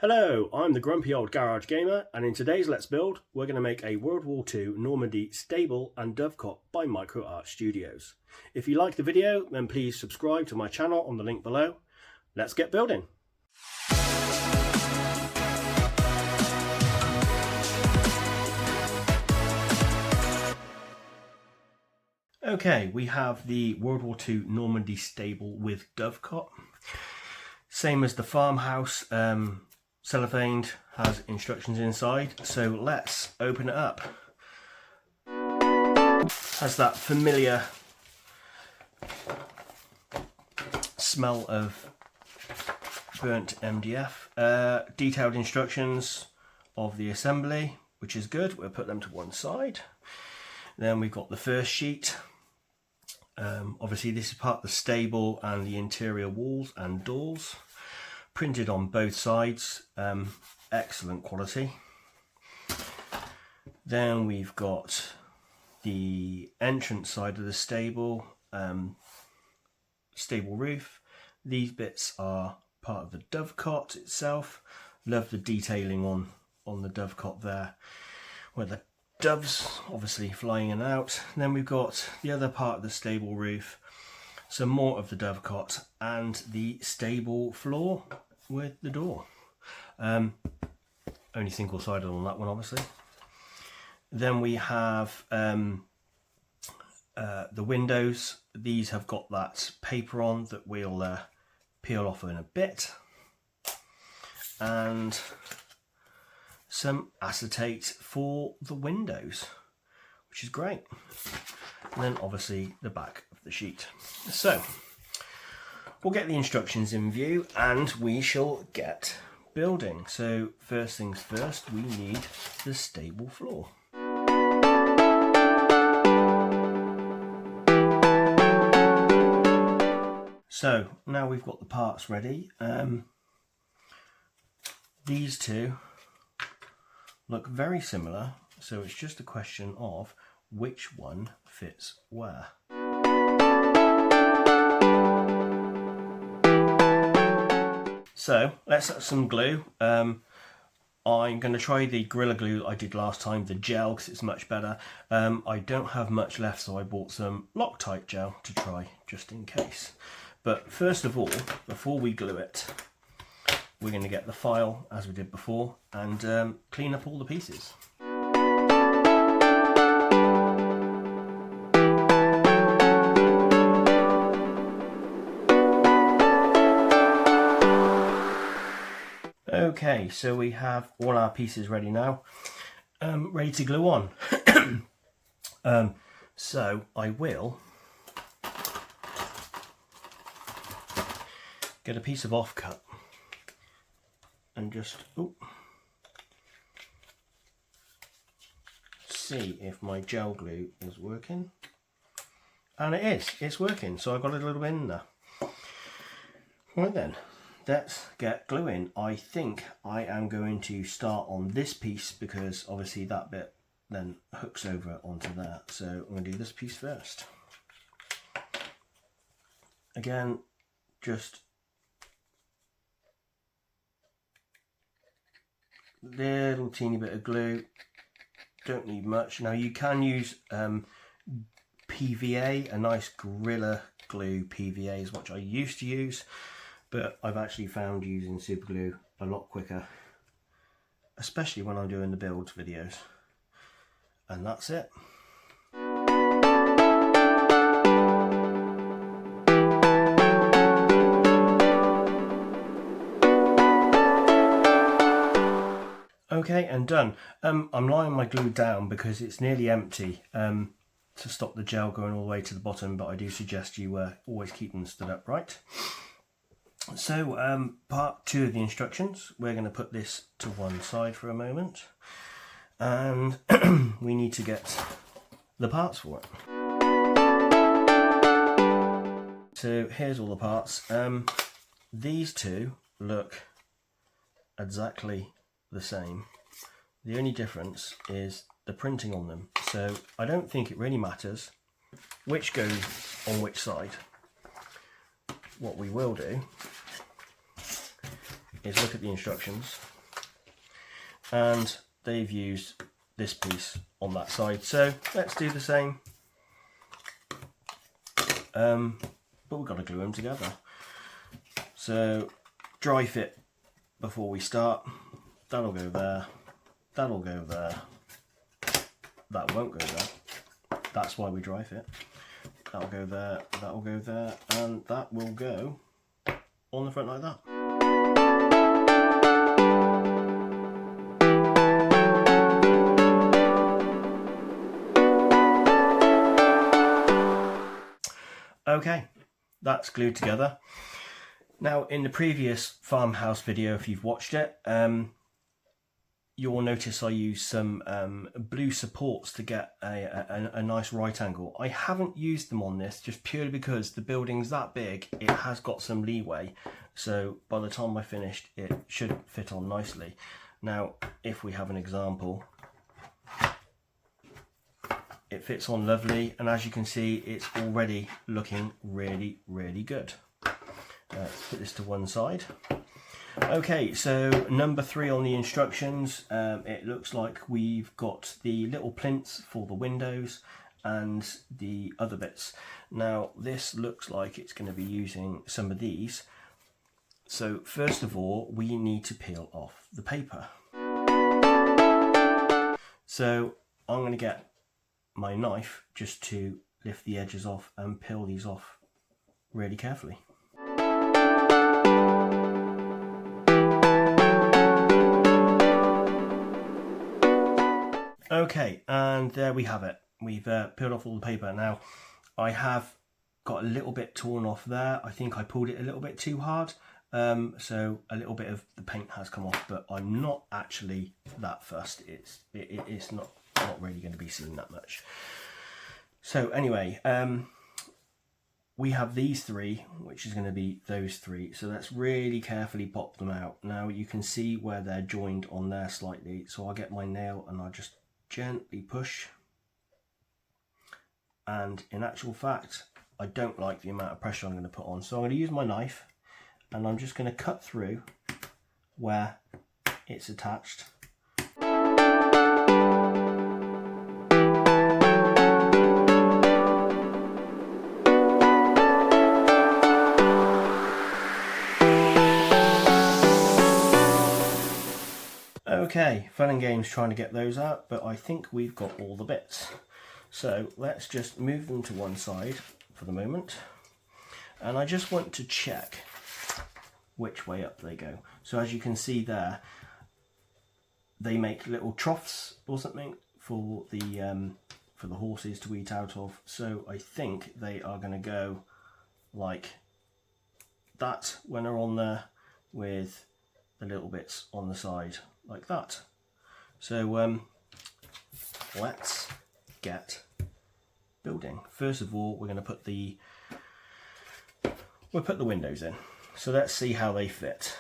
Hello, I'm the grumpy old garage gamer, and in today's Let's Build, we're going to make a World War II Normandy Stable and Dovecote by Micro Art Studios. If you like the video, then please subscribe to my channel on the link below. Let's get building. Okay, we have the World War II Normandy Stable with Dovecote. Same as the farmhouse, cellophaned, has instructions inside, so let's open it up. Has that familiar smell of burnt MDF. Detailed instructions of the assembly, which is good. We'll put them to one side. Then we've got the first sheet. Obviously this is part of the stable and the interior walls and doors. Printed on both sides, excellent quality. Then we've got the entrance side of the stable, stable roof. These bits are part of the Dovecote itself. Love the detailing on the Dovecote there, where the doves obviously flying in and out. And then we've got the other part of the stable roof, some more of the Dovecote, and the stable floor with the door. Only single sided on that one, obviously. Then we have the windows. These have got that paper on that we'll peel off in a bit, and some acetate for the windows, which is great. And then obviously the back of the sheet. So we'll get the instructions in view and we shall get building. So first things first, we need the stable floor. So now we've got the parts ready. These two look very similar, so it's just a question of which one fits where. So let's add some glue. I'm going to try the Gorilla Glue I did last time, the gel, because it's much better. I don't have much left, so I bought some Loctite gel to try, just in case. But first of all, before we glue it, we're going to get the file, as we did before, and clean up all the pieces. Okay, so we have all our pieces ready now, ready to glue on. So I will get a piece of offcut and just see if my gel glue is working. And it is, it's working, so I've got a little bit in there. Right then, let's get gluing. I think I am going to start on this piece because obviously that bit then hooks over onto there. So I'm going to do this piece first. Again, just little teeny bit of glue, don't need much. Now you can use PVA, a nice Gorilla Glue PVA is what I used to use, but I've actually found using super glue a lot quicker, especially when I'm doing the build videos. And that's it. Okay, and done. I'm lying my glue down because it's nearly empty to stop the gel going all the way to the bottom, but I do suggest you always keep them stood upright. So part 2 of the instructions, we're going to put this to one side for a moment, and we need to get the parts for it. So here's all the parts. These two look exactly the same. The only difference is the printing on them, so I don't think it really matters which goes on which side. What we will do is look at the instructions, and they've used this piece on that side. So let's do the same, but we've got to glue them together. So dry fit before we start. That'll go there, that'll go there, that won't go there. That's why we dry fit. That'll go there, that'll go there, and that will go on the front like that. Okay, that's glued together. Now, in the previous farmhouse video, if you've watched it, you'll notice I used some blue supports to get a nice right angle. I haven't used them on this just purely because the building's that big, it has got some leeway. So by the time I finished, it should fit on nicely. Now, if we have an example, it fits on lovely, and as you can see, it's already looking really, really good. Let's put this to one side. Okay, so number 3 on the instructions, it looks like we've got the little plinths for the windows and the other bits. Now, this looks like it's going to be using some of these. So first of all, we need to peel off the paper. So I'm going to get my knife just to lift the edges off and peel these off really carefully. Okay, and there we have it. We've peeled off all the paper. Now, I have got a little bit torn off there. I think I pulled it a little bit too hard, so a little bit of the paint has come off, but I'm not actually that fussed. It's not really going to be seen that much. So anyway, we have these 3, which is going to be those 3. So let's really carefully pop them out. Now you can see where they're joined on there slightly. So I'll get my nail and I'll just gently push. And in actual fact, I don't like the amount of pressure I'm going to put on. So I'm going to use my knife and I'm just going to cut through where it's attached. Okay, fun and games trying to get those out, but I think we've got all the bits. So let's just move them to one side for the moment. And I just want to check which way up they go. So as you can see there, they make little troughs or something for the horses to eat out of. So I think they are going to go like that when they're on there, with the little bits on the side like that. So let's get building. First of all, we're going to put the windows in. So let's see how they fit.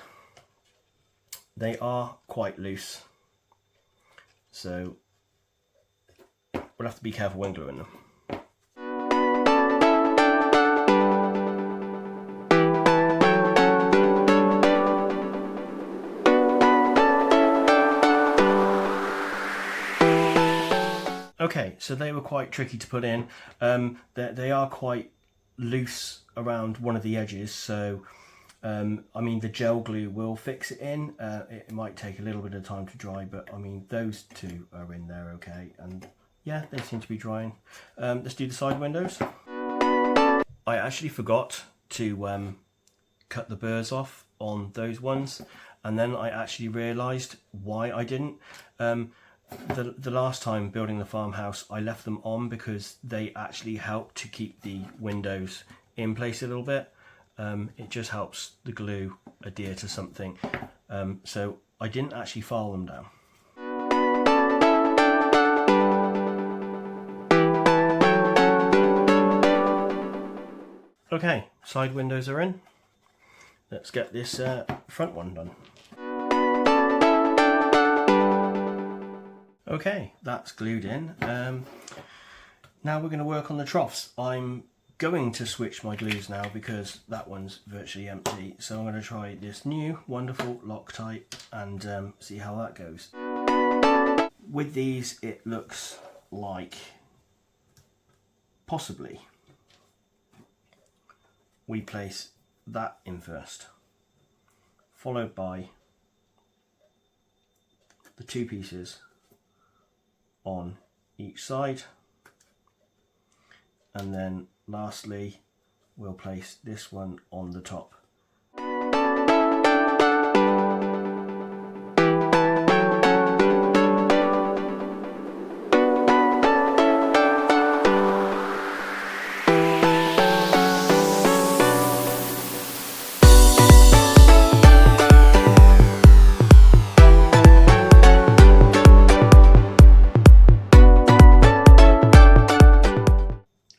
They are quite loose, so we'll have to be careful when gluing them. Okay, so they were quite tricky to put in. They are quite loose around one of the edges, so I mean the gel glue will fix it in. It might take a little bit of time to dry, but I mean those 2 are in there okay, and yeah, they seem to be drying. Let's do the side windows. I actually forgot to cut the burrs off on those ones, and then I actually realised why I didn't. The last time building the farmhouse, I left them on because they actually help to keep the windows in place a little bit. It just helps the glue adhere to something. So I didn't actually file them down. Okay, side windows are in. Let's get this front one done. Okay, that's glued in. Now we're going to work on the troughs. I'm going to switch my glues now because that one's virtually empty. So I'm going to try this new wonderful Loctite and see how that goes. With these, it looks like possibly we place that in first, followed by the two pieces on each side, and then lastly we'll place this one on the top.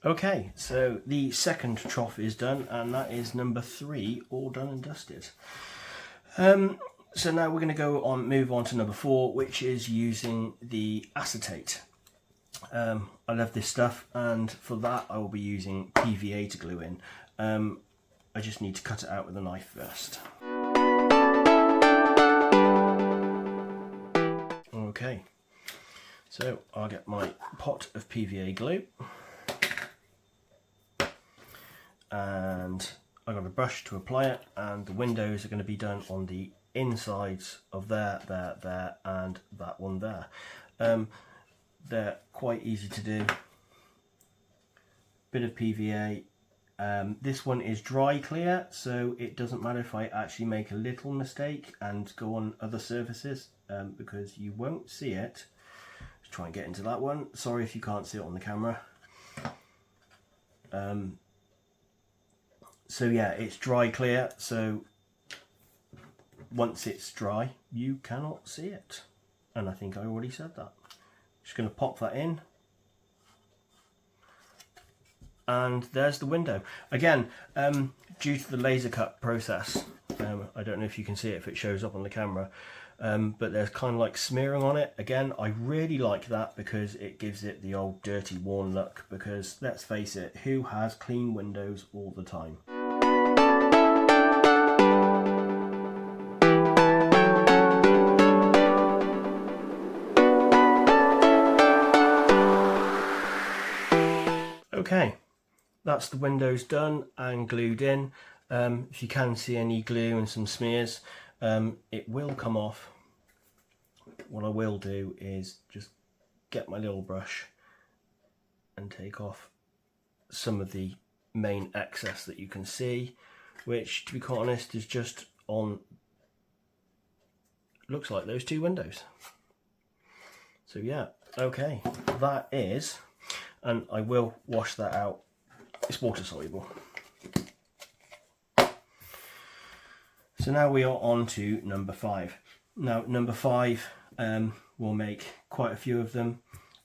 Okay, so the second trough is done, and that is number 3, all done and dusted. So now we're going to move on to number 4, which is using the acetate. I love this stuff, and for that I will be using PVA to glue in. I just need to cut it out with a knife first. Okay, so I'll get my pot of PVA glue. And I got a brush to apply it, and the windows are going to be done on the insides of there, and that one there. They're quite easy to do. Bit of PVA. This one is dry clear, so it doesn't matter if I actually make a little mistake and go on other surfaces, because you won't see it. Let's try and get into that one. Sorry if you can't see it on the camera. So yeah, it's dry clear, so once it's dry you cannot see it, and I think I already said that. Just going to pop that in, and there's the window. Again, due to the laser cut process, I don't know if you can see it if it shows up on the camera, but there's kind of like smearing on it. Again, I really like that because it gives it the old dirty worn look, because let's face it, who has clean windows all the time? Okay, that's the windows done and glued in. If you can see any glue and some smears, it will come off. What I will do is just get my little brush and take off some of the main excess that you can see, which, to be quite honest, is just on, looks like those two windows. So yeah, okay, that is, and I will wash that out, it's water soluble. So now we are on to number 5. Now number 5, we'll make quite a few of them,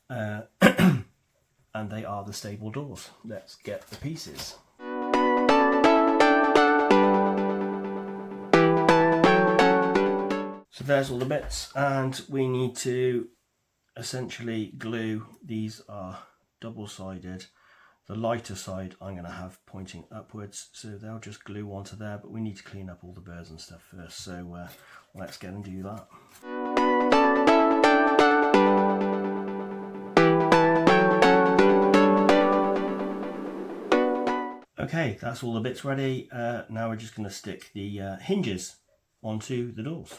and they are the stable doors. Let's get the pieces. So there's all the bits, and we need to essentially glue. These are double-sided. The lighter side I'm going to have pointing upwards, so they'll just glue onto there, but we need to clean up all the burrs and stuff first, so let's get and do that. Okay, that's all the bits ready. Now we're just going to stick the hinges onto the doors.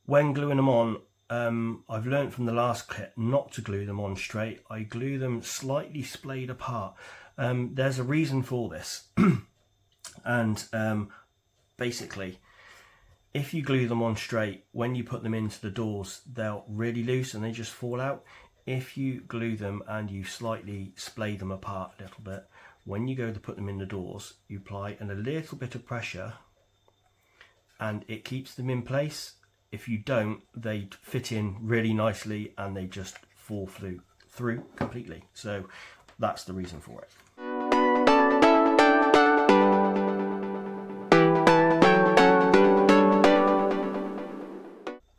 When gluing them on, I've learnt from the last kit not to glue them on straight. I glue them slightly splayed apart. There's a reason for this. And basically, if you glue them on straight, when you put them into the doors, they're really loose and they just fall out. If you glue them and you slightly splay them apart a little bit, when you go to put them in the doors, you apply a little bit of pressure and it keeps them in place. If you don't, they fit in really nicely and they just fall through completely. So that's the reason for it.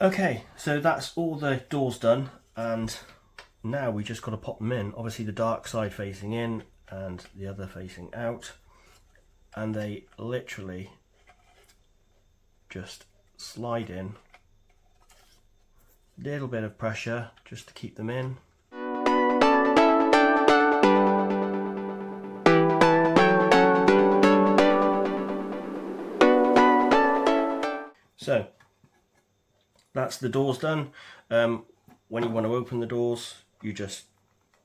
Okay, so that's all the doors done, and now we just got to pop them in. Obviously the dark side facing in and the other facing out, and they literally just slide in. Little bit of pressure just to keep them in. So that's the doors done. When you want to open the doors, you just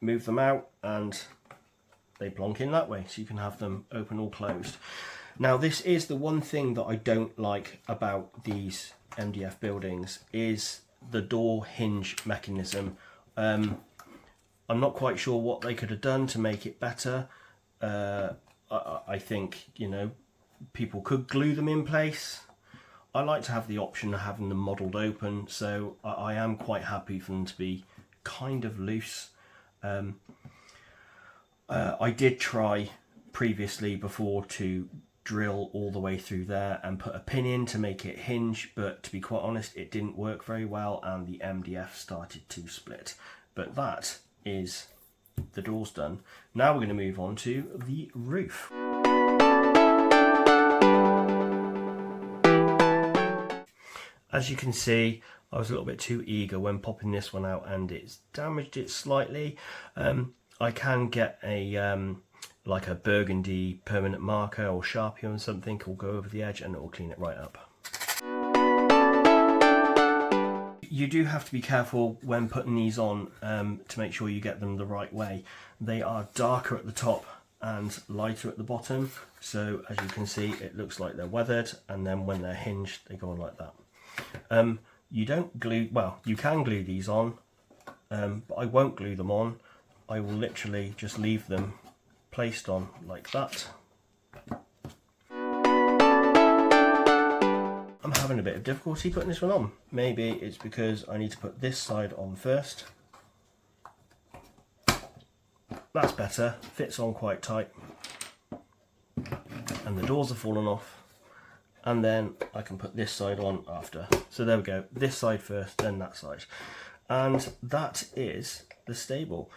move them out and they plonk in that way, so you can have them open or closed. Now this is the one thing that I don't like about these MDF buildings, is the door hinge mechanism. I'm not quite sure what they could have done to make it better. I think, you know, people could glue them in place. I like to have the option of having them modelled open, so I am quite happy for them to be kind of loose. I did try previously before to drill all the way through there and put a pin in to make it hinge, but to be quite honest, it didn't work very well and the MDF started to split. But that is the doors done. Now we're going to move on to the roof. As you can see, I was a little bit too eager when popping this one out and it's damaged it slightly. I can get a like a burgundy permanent marker or Sharpie or something, will go over the edge and it will clean it right up. You do have to be careful when putting these on to make sure you get them the right way. They are darker at the top and lighter at the bottom, so as you can see it looks like they're weathered, and then when they're hinged they go on like that. You don't glue, well, you can glue these on, but I won't glue them on. I will literally just leave them placed on like that. I'm having a bit of difficulty putting this one on. Maybe it's because I need to put this side on first. That's better, fits on quite tight. And the doors are falling off. And then I can put this side on after. So there we go, this side first, then that side. And that is the stable.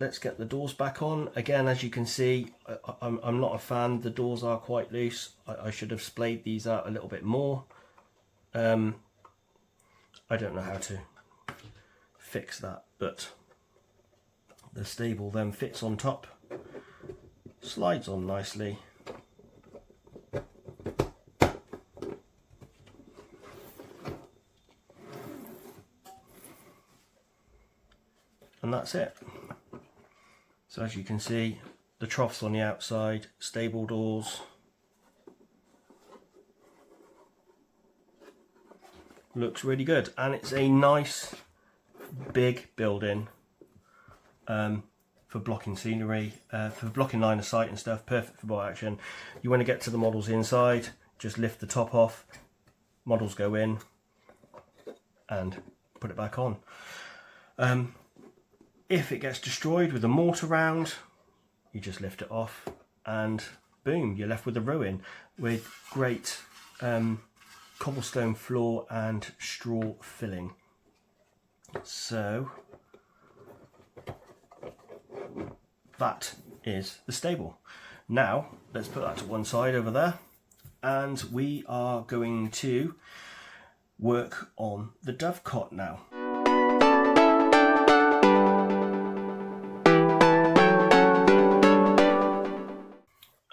Let's get the doors back on. Again, as you can see, I'm not a fan. The doors are quite loose. I should have splayed these out a little bit more. I don't know how to fix that, but the stable then fits on top, slides on nicely. And that's it. So as you can see, the troughs on the outside, stable doors. Looks really good, and it's a nice big building for blocking scenery, for blocking line of sight and stuff, perfect for boat action. You want to get to the models inside, just lift the top off, models go in and put it back on. If it gets destroyed with a mortar round, you just lift it off and boom, you're left with a ruin with great cobblestone floor and straw filling. So that is the stable. Now let's put that to one side over there, and we are going to work on the Dovecote now.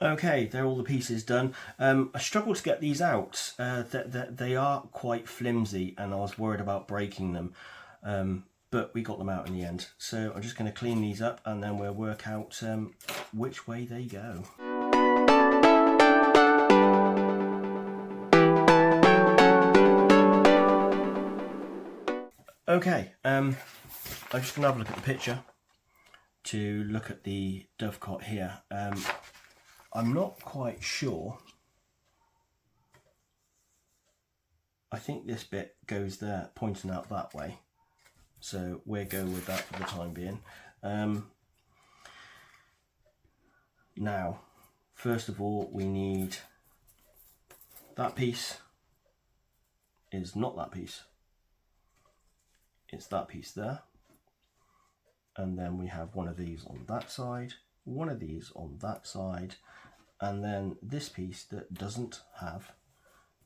Okay, they're all the pieces done. I struggled to get these out. They are quite flimsy and I was worried about breaking them, but we got them out in the end. So I'm just going to clean these up and then we'll work out which way they go. Okay, I'm just going to have a look at the picture to look at the Dovecote here. I'm not quite sure. I think this bit goes there, pointing out that way. So we'll go with that for the time being. Now, first of all, we need that piece is not that piece. it's that piece there, and then we have one of these on that side, one of these on that side, and then this piece that doesn't have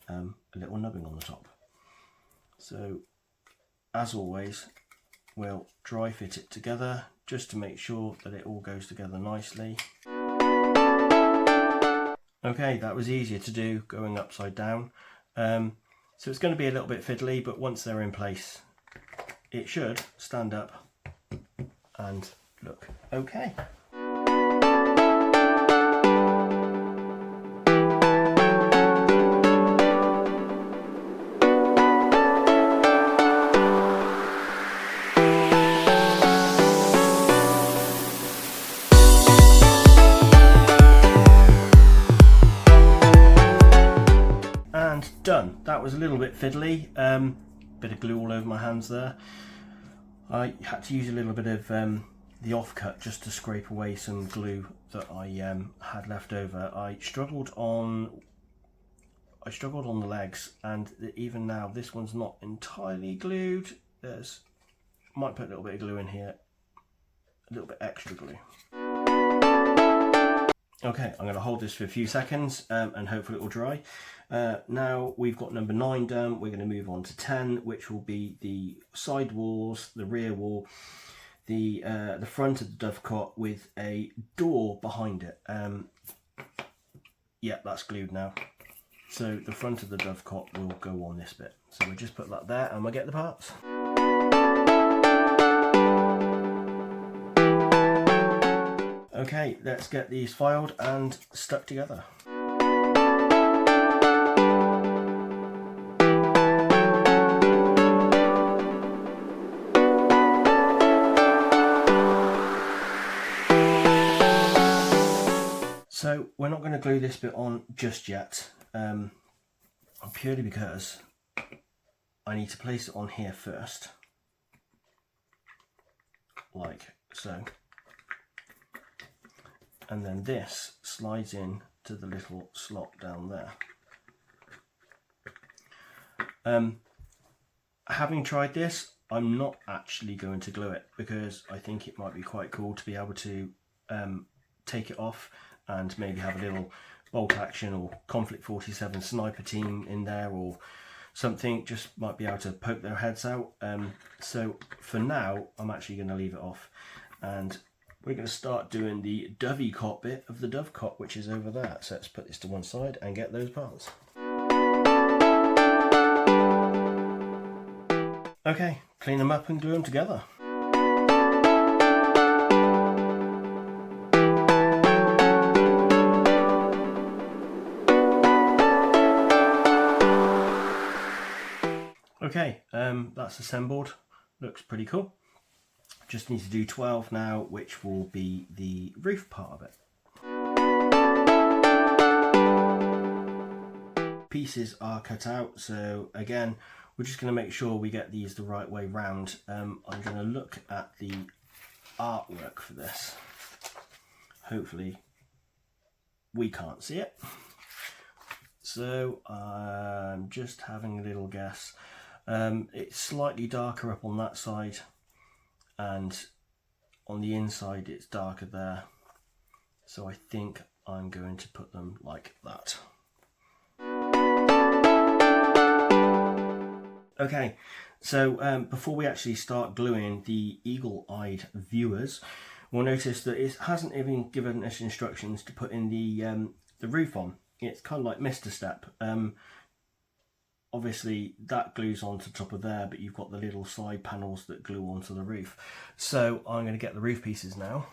a little nubbing on the top. So as always, we'll dry fit it together just to make sure that it all goes together nicely. Okay, that was easier to do going upside down. So it's going to be a little bit fiddly, but once they're in place, it should stand up and look okay. Done. That was a little bit fiddly, bit of glue all over my hands there. I had to use a little bit of the offcut just to scrape away some glue that I had left over. I struggled on the legs, and even now this one's not entirely glued. Might put a little bit of glue in here, a little bit extra glue. Okay, I'm going to hold this for a few seconds and hopefully it will dry. Now we've got number 9 done, we're going to move on to 10, which will be the side walls, the rear wall, the front of the dovecote with a door behind it. Yeah, that's glued now. So the front of the dovecote will go on this bit. So we'll just put that there and we'll get the parts. Okay, let's get these filed and stuck together. So we're not going to glue this bit on just yet, purely because I need to place it on here first, like so. And then this slides in to the little slot down there. Having tried this, I'm not actually going to glue it because I think it might be quite cool to be able to take it off and maybe have a little bolt action or Conflict 47 sniper team in there or something, just might be able to poke their heads out. So for now, I'm actually going to leave it off, and we're going to start doing the Dovecote bit of the dovecote, which is over there. So let's put this to one side and get those parts. Okay, clean them up and glue them together. Okay, that's assembled. Looks pretty cool. Just need to do 12 now, which will be the roof part of it. Pieces are cut out, so again, we're just going to make sure we get these the right way round. I'm going to look at the artwork for this. Hopefully we can't see it. So I'm just having a little guess. It's slightly darker up on that side, and on the inside it's darker there, so I think I'm going to put them like that. Okay, so before we actually start gluing, the eagle-eyed viewers will notice that it hasn't even given us instructions to put in the roof on. It's kind of like Mr. Step. Obviously that glues onto the top of there, but you've got the little side panels that glue onto the roof. So I'm going to get the roof pieces now.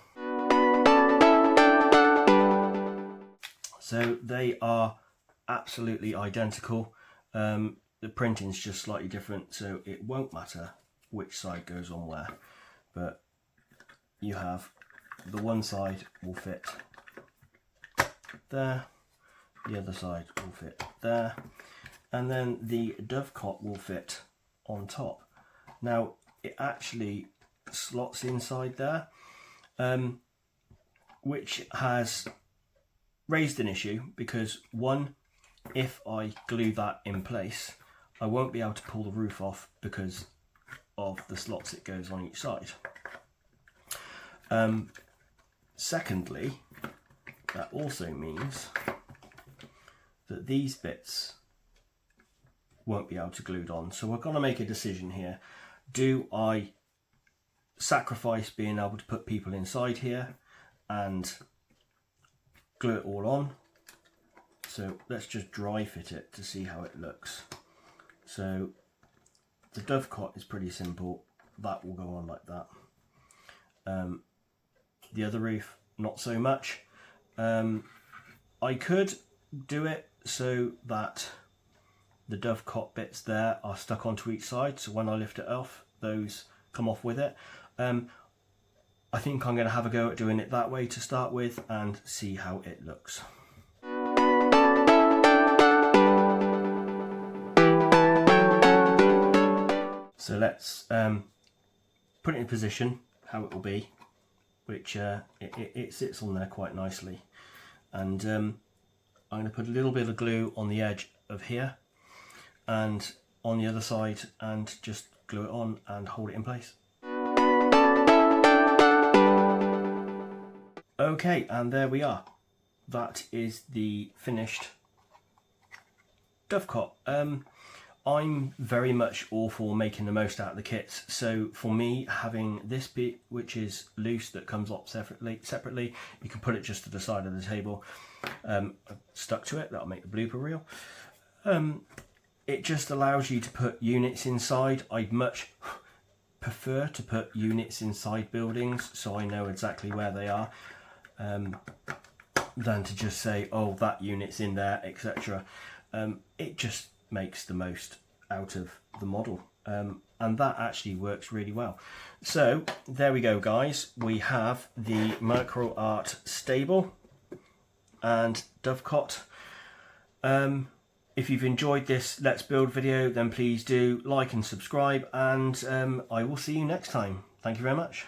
So they are absolutely identical. The printing's just slightly different, so it won't matter which side goes on where. But you have the one side will fit there, the other side will fit there, and then the dovecote will fit on top. Now it actually slots inside there, which has raised an issue because, one, if I glue that in place, I won't be able to pull the roof off because of the slots it goes on each side. Secondly, that also means that these bits won't be able to glued on. So we're going to make a decision here. Do I sacrifice being able to put people inside here and glue it all on? So let's just dry fit it to see how it looks. So the Dovecote is pretty simple. That will go on like that. The other roof, not so much. I could do it so that the Dovecote bits there are stuck onto each side, so when I lift it off, those come off with it. I think I'm going to have a go at doing it that way to start with and see how it looks. So let's put it in position, how it will be, which it sits on there quite nicely. And I'm going to put a little bit of glue on the edge of here and on the other side and just glue it on and hold it in place. Okay, and there we are. That is the finished Dovecote. I'm very much all for making the most out of the kits. So for me, having this bit which is loose that comes up separately, you can put it just to the side of the table. I've stuck to it, that'll make the blooper reel. It just allows you to put units inside. I'd much prefer to put units inside buildings so I know exactly where they are, than to just say, oh, that unit's in there, etc. It just makes the most out of the model, and that actually works really well. So there we go, guys. We have the Micro Art Stable and Dovecote. If you've enjoyed this Let's Build video, then please do like and subscribe, and I will see you next time. Thank you very much.